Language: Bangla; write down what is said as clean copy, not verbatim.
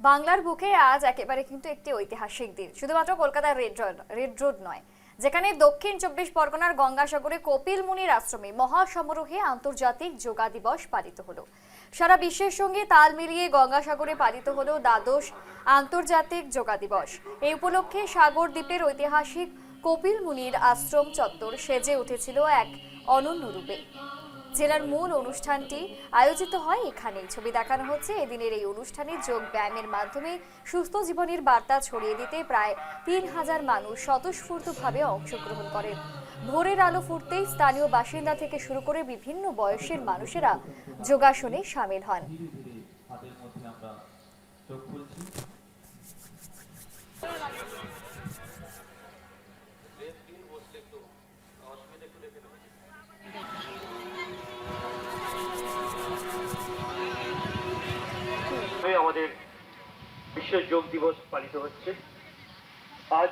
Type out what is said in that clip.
বাংলার বুকে আজ একেবারে কিন্তু একটি ঐতিহাসিক দিন। শুধুমাত্র কলকাতার রেড রোড নয়, যেখানে দক্ষিণ 24 পরগনার গঙ্গাসাগরে কপিল মুনির আশ্রমে মহাসমারোহে আন্তর্জাতিক যোগা দিবস পালিত হলো। সারা বিশ্বের সঙ্গে তাল মিলিয়ে গঙ্গাসাগরে পালিত হলো দ্বাদশ আন্তর্জাতিক যোগা দিবস। এই উপলক্ষে সাগর দ্বীপের ঐতিহাসিক কপিল মুনির আশ্রম চত্বর সেজে উঠেছিল এক অনন্য রূপে। জেলার মূল অনুষ্ঠানটি আয়োজিত হয় এখানে। ছবি দেখানো হচ্ছে এদিনের এই অনুষ্ঠানে যোগ ব্যায়ামের মাধ্যমে সুস্থ জীবনের বার্তা ছড়িয়ে দিতে প্রায় 3000 মানুষ স্বতঃস্ফূর্তভাবে অংশগ্রহণ করেন। ভোরের আলো ফুটতেই স্থানীয় বাসিন্দা থেকে শুরু করে বিভিন্ন বয়সের মানুষেরা যোগাসনে সামিল হন। আমাদের বিশ্ব যোগ দিবস পালিত হচ্ছে আজ।